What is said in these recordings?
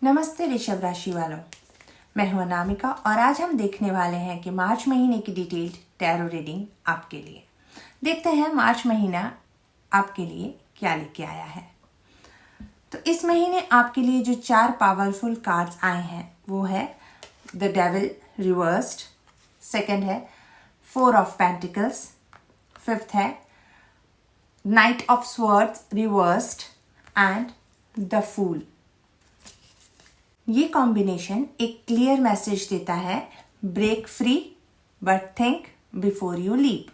नमस्ते ऋषभ राशि वालों, मैं हूं अनामिका और आज हम देखने वाले हैं कि मार्च महीने की डिटेल्ड टैरो रीडिंग आपके लिए। देखते हैं मार्च महीना आपके लिए क्या लेके आया है। तो इस महीने आपके लिए जो 4 पावरफुल कार्ड्स आए हैं वो है द डेविल रिवर्स्ड, सेकंड है 4 ऑफ पेंटिकल्स, फिफ्थ है knight of swords reversed and the fool. ये कॉम्बिनेशन एक क्लियर मैसेज देता है, break free but think before you leap,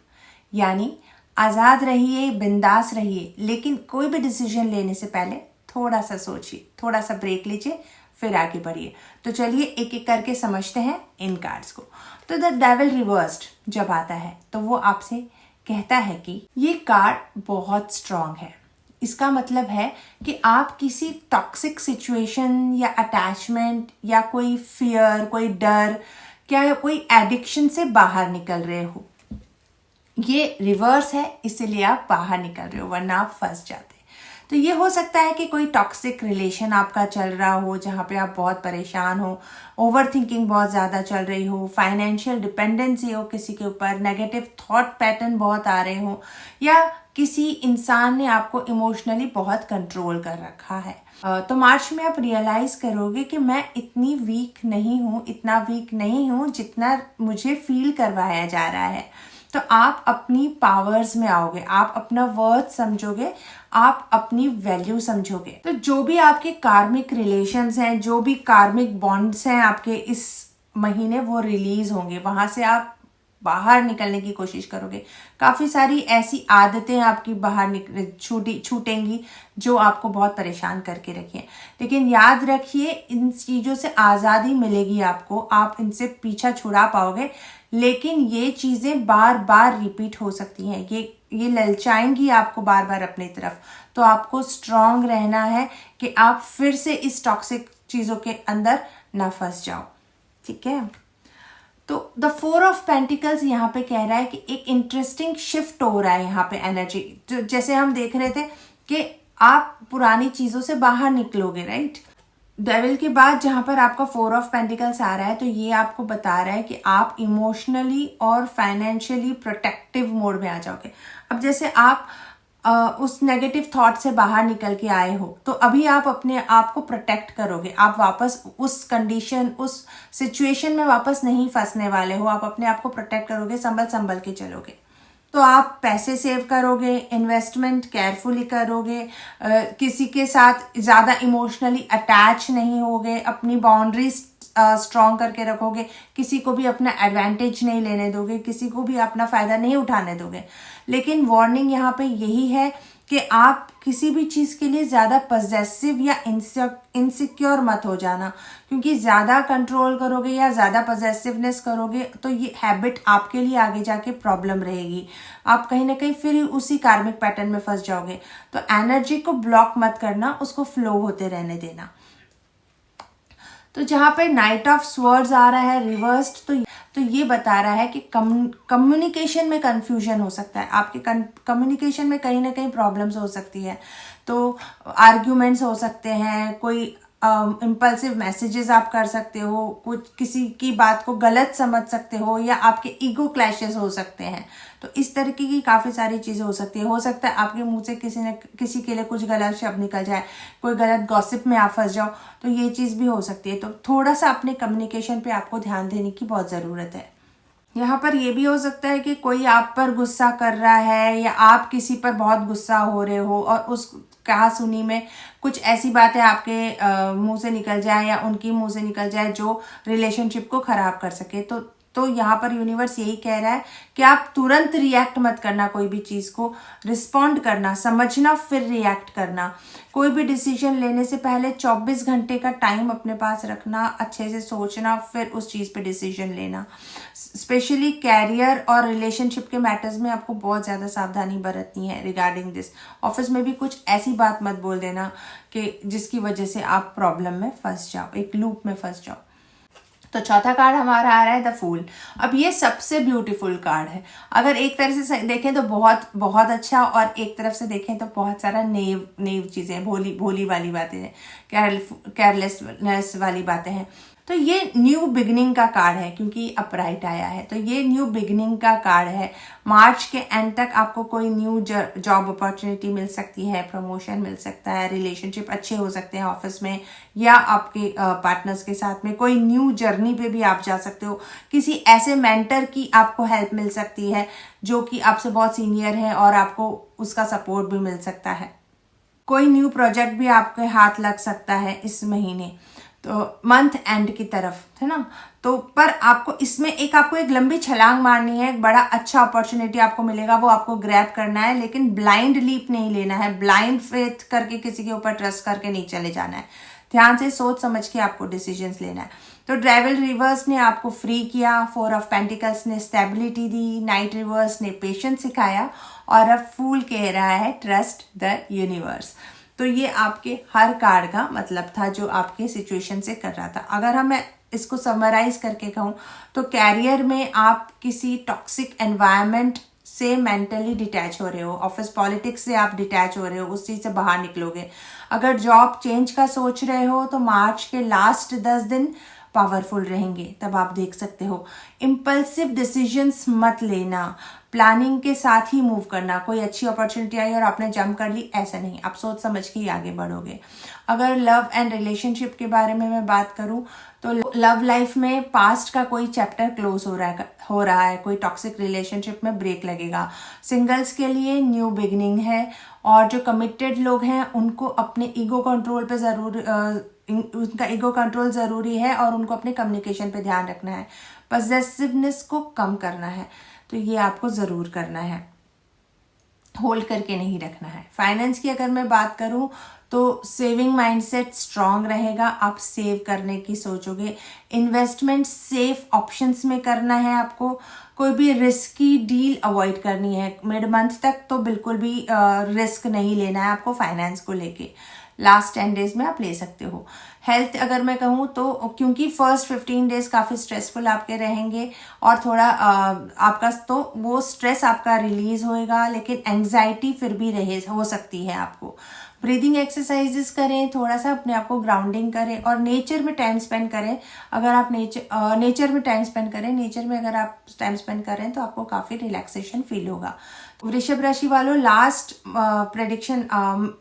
यानी आज़ाद रहिए, बिंदास रहिए, लेकिन कोई भी डिसीजन लेने से पहले थोड़ा सा सोचिए, थोड़ा सा ब्रेक लीजिए, फिर आगे बढ़िए। तो चलिए एक एक करके समझते हैं इन कार्ड्स को। तो द डेविल रिवर्स्ड जब आता है तो वो आपसे कहता है कि ये कार्ड बहुत स्ट्रांग है। इसका मतलब है कि आप किसी टॉक्सिक सिचुएशन या अटैचमेंट या कोई फियर, कोई डर, क्या कोई एडिक्शन से बाहर निकल रहे हो। ये रिवर्स है, इसीलिए आप बाहर निकल रहे हो, वरना आप फंस जाते। तो ये हो सकता है कि कोई टॉक्सिक रिलेशन आपका चल रहा हो जहाँ पे आप बहुत परेशान हो, ओवर थिंकिंग बहुत ज़्यादा चल रही हो, फाइनेंशियल डिपेंडेंसी हो किसी के ऊपर, नेगेटिव थॉट पैटर्न बहुत आ रहे हो, या किसी इंसान ने आपको इमोशनली बहुत कंट्रोल कर रखा है। तो मार्च में आप रियलाइज करोगे कि मैं इतनी वीक नहीं हूँ, इतना वीक नहीं हूँ जितना मुझे फील करवाया जा रहा है। तो आप अपनी पावर्स में आओगे, आप अपना वर्थ समझोगे, आप अपनी वैल्यू समझोगे। तो जो भी आपके कार्मिक रिलेशंस हैं, जो भी कार्मिक बॉन्ड्स हैं आपके इस महीने, वो रिलीज होंगे, वहां से आप बाहर निकलने की कोशिश करोगे। काफी सारी ऐसी आदतें आपकी बाहर छूटेंगी जो आपको बहुत परेशान करके रखी हैं। लेकिन याद रखिए, इन चीजों से आजादी मिलेगी आपको, आप इनसे पीछा छुड़ा पाओगे, लेकिन ये चीजें बार बार रिपीट हो सकती हैं, ये ललचाएंगी आपको बार बार अपनी तरफ। तो आपको स्ट्रांग रहना है कि आप फिर से इस टॉक्सिक चीजों के अंदर ना फंस जाओ, ठीक है। तो द 4 ऑफ पेंटिकल्स यहाँ पे कह रहा है कि एक इंटरेस्टिंग शिफ्ट हो रहा है यहाँ पे एनर्जी। जैसे हम देख रहे थे कि आप पुरानी चीजों से बाहर निकलोगे, राइट। डेविल के बाद जहां पर आपका 4 ऑफ पेंटिकल्स आ रहा है तो ये आपको बता रहा है कि आप इमोशनली और फाइनेंशियली प्रोटेक्टिव मोड में आ जाओगे। अब जैसे आप उस नेगेटिव थॉट से बाहर निकल के आए हो, तो अभी आप अपने आप को प्रोटेक्ट करोगे, आप वापस उस कंडीशन, उस सिचुएशन में वापस नहीं फंसने वाले हो, आप अपने आप को प्रोटेक्ट करोगे, संभल के चलोगे। तो आप पैसे सेव करोगे, इन्वेस्टमेंट केयरफुली करोगे, किसी के साथ ज़्यादा इमोशनली अटैच नहीं होगे, अपनी बाउंड्रीज स्ट्रॉन्ग करके रखोगे, किसी को भी अपना एडवांटेज नहीं लेने दोगे, किसी को भी अपना फायदा नहीं उठाने दोगे। लेकिन वार्निंग यहाँ पे यही है कि आप किसी भी चीज़ के लिए ज़्यादा पजेसिव या इनसिक्योर मत हो जाना, क्योंकि ज़्यादा कंट्रोल करोगे या ज़्यादा पजेसिवनेस करोगे तो ये हैबिट आपके लिए आगे जाके प्रॉब्लम रहेगी। आप कहीं ना कहीं फिर उसी कार्मिक पैटर्न में फंस जाओगे। तो एनर्जी को ब्लॉक मत करना, उसको फ्लो होते रहने देना। तो जहाँ पे नाइट ऑफ स्वर्ड्स आ रहा है रिवर्स्ड, तो ये बता रहा है कि कम्युनिकेशन में कंफ्यूजन हो सकता है, आपके कम्युनिकेशन में कहीं ना कहीं प्रॉब्लम्स हो सकती है। तो आर्ग्यूमेंट्स हो सकते हैं, कोई इम्पल्सिव मैसेजेस आप कर सकते हो, कुछ किसी की बात को गलत समझ सकते हो, या आपके ईगो क्लैशेस हो सकते हैं। तो इस तरीके की काफ़ी सारी चीज़ें हो सकती है। हो सकता है आपके मुंह से किसी के लिए कुछ गलत शब्द निकल जाए, कोई गलत गॉसिप में आप फंस जाओ, तो ये चीज़ भी हो सकती है। तो थोड़ा सा अपने कम्युनिकेशन पे आपको ध्यान देने की बहुत ज़रूरत है। यहाँ पर यह भी हो सकता है कि कोई आप पर गुस्सा कर रहा है, या आप किसी पर बहुत गुस्सा हो रहे हो और उस कहा सुनी में कुछ ऐसी बातें आपके मुंह से निकल जाए या उनकी मुंह से निकल जाए जो रिलेशनशिप को खराब कर सके। तो यहाँ पर यूनिवर्स यही कह रहा है कि आप तुरंत रिएक्ट मत करना, कोई भी चीज़ को रिस्पॉन्ड करना, समझना फिर रिएक्ट करना। कोई भी डिसीजन लेने से पहले 24 घंटे का टाइम अपने पास रखना, अच्छे से सोचना, फिर उस चीज़ पे डिसीजन लेना। स्पेशली कैरियर और रिलेशनशिप के मैटर्स में आपको बहुत ज़्यादा सावधानी बरतनी है रिगार्डिंग दिस। ऑफिस में भी कुछ ऐसी बात मत बोल देना कि जिसकी वजह से आप प्रॉब्लम में फंस जाओ, एक लूप में फंस जाओ। तो चौथा कार्ड हमारा आ रहा है द फूल। अब ये सबसे ब्यूटीफुल कार्ड है। अगर एक तरफ से देखें तो बहुत बहुत अच्छा, और एक तरफ से देखें तो बहुत सारा नेव चीजें, भोली भोली वाली बातें हैं, केयरलेसनेस वाली बातें हैं। तो ये न्यू बिगनिंग का कार्ड है क्योंकि अपराइट आया है, तो ये न्यू बिगनिंग का कार्ड है। मार्च के एंड तक आपको कोई न्यू जॉब अपॉर्चुनिटी मिल सकती है, प्रमोशन मिल सकता है, रिलेशनशिप अच्छे हो सकते हैं ऑफिस में या आपके पार्टनर्स के साथ में। कोई न्यू जर्नी पे भी आप जा सकते हो। किसी ऐसे मेंटर की आपको हेल्प मिल सकती है जो कि आपसे बहुत सीनियर है और आपको उसका सपोर्ट भी मिल सकता है। कोई न्यू प्रोजेक्ट भी आपके हाथ लग सकता है इस महीने, तो मंथ एंड की तरफ, है ना। तो पर आपको इसमें आपको एक लंबी छलांग मारनी है, एक बड़ा अच्छा अपॉर्चुनिटी आपको मिलेगा, वो आपको ग्रैब करना है, लेकिन ब्लाइंड लीप नहीं लेना है, ब्लाइंड फेथ करके किसी के ऊपर ट्रस्ट करके नहीं चले जाना है। ध्यान से सोच समझ के आपको डिसीजंस लेना है। तो डेविल रिवर्स ने आपको फ्री किया, 4 ऑफ पेंटिकल्स ने स्टेबिलिटी दी, नाइट रिवर्स ने पेशेंस सिखाया, और अब फूल कह रहा है ट्रस्ट द यूनिवर्स। तो ये आपके हर कार्ड का मतलब था जो आपके सिचुएशन से कर रहा था। अगर मैं इसको समराइज करके कहूँ तो कैरियर में आप किसी टॉक्सिक एनवायरनमेंट से मेंटली डिटैच हो रहे हो, ऑफिस पॉलिटिक्स से आप डिटैच हो रहे हो, उस चीज से बाहर निकलोगे। अगर जॉब चेंज का सोच रहे हो तो मार्च के लास्ट 10 दिन पावरफुल रहेंगे, तब आप देख सकते हो। इम्पल्सिव डिसीजंस मत लेना, प्लानिंग के साथ ही मूव करना। कोई अच्छी अपॉर्चुनिटी आई और आपने जंप कर ली, ऐसा नहीं, आप सोच समझ के ही आगे बढ़ोगे। अगर लव एंड रिलेशनशिप के बारे में मैं बात करूं तो लव लाइफ में पास्ट का कोई चैप्टर क्लोज हो रहा है, कोई टॉक्सिक रिलेशनशिप में ब्रेक लगेगा। सिंगल्स के लिए न्यू बिगनिंग है, और जो कमिटेड लोग हैं उनको अपने ईगो कंट्रोल पे उनका ईगो कंट्रोल जरूरी है, और उनको अपने कम्युनिकेशन पे ध्यान रखना है, पॉसेसिवनेस को कम करना है, तो ये आपको जरूर करना है, होल्ड करके नहीं रखना है। फाइनेंस की अगर मैं बात करूं तो सेविंग माइंडसेट स्ट्रांग रहेगा, आप सेव करने की सोचोगे। इन्वेस्टमेंट सेफ ऑप्शंस में करना है आपको, कोई भी रिस्की डील अवॉइड करनी है। मिड मंथ तक तो बिल्कुल भी रिस्क नहीं लेना है आपको फाइनेंस को लेके, लास्ट 10 डेज में आप ले सकते हो। हेल्थ अगर मैं कहूँ तो क्योंकि फर्स्ट 15 डेज काफ़ी स्ट्रेसफुल आपके रहेंगे, और थोड़ा आपका तो वो स्ट्रेस आपका रिलीज होएगा, लेकिन एंग्जाइटी फिर भी हो सकती है आपको। ब्रीदिंग एक्सरसाइजेस करें, थोड़ा सा अपने आप को ग्राउंडिंग करें, और नेचर में टाइम स्पेंड करें। अगर आप नेचर में टाइम स्पेंड करें, नेचर में अगर आप टाइम स्पेंड करें तो आपको काफ़ी रिलैक्सेशन फील होगा। वृषभ राशि वालों, last prediction,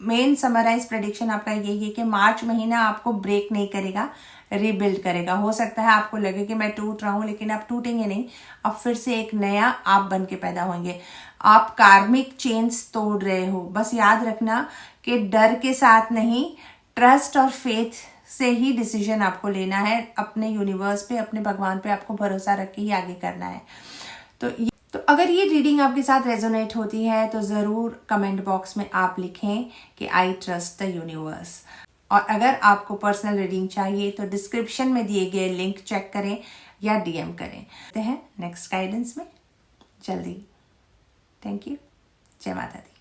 main summarise prediction आपका यही है कि मार्च महीना आपको ब्रेक नहीं करेगा, रीबिल्ड करेगा। हो सकता है आपको लगे कि मैं टूट रहा हूं, लेकिन आप टूटेंगे नहीं, अब फिर से एक नया आप बन के पैदा होंगे। आप कार्मिक चेन्स तोड़ रहे हो। बस याद रखना कि डर के साथ नहीं, ट्रस्ट और फेथ से ही डिसीजन आपको लेना है। अपने यूनिवर्स पे, अपने भगवान पे आपको भरोसा रख के ही आगे करना है। तो अगर ये रीडिंग आपके साथ रेजोनेट होती है तो ज़रूर कमेंट बॉक्स में आप लिखें कि आई ट्रस्ट द यूनिवर्स। और अगर आपको पर्सनल रीडिंग चाहिए तो डिस्क्रिप्शन में दिए गए लिंक चेक करें या DM करें। हैं नेक्स्ट गाइडेंस में जल्दी। Thank you. जय माता दी।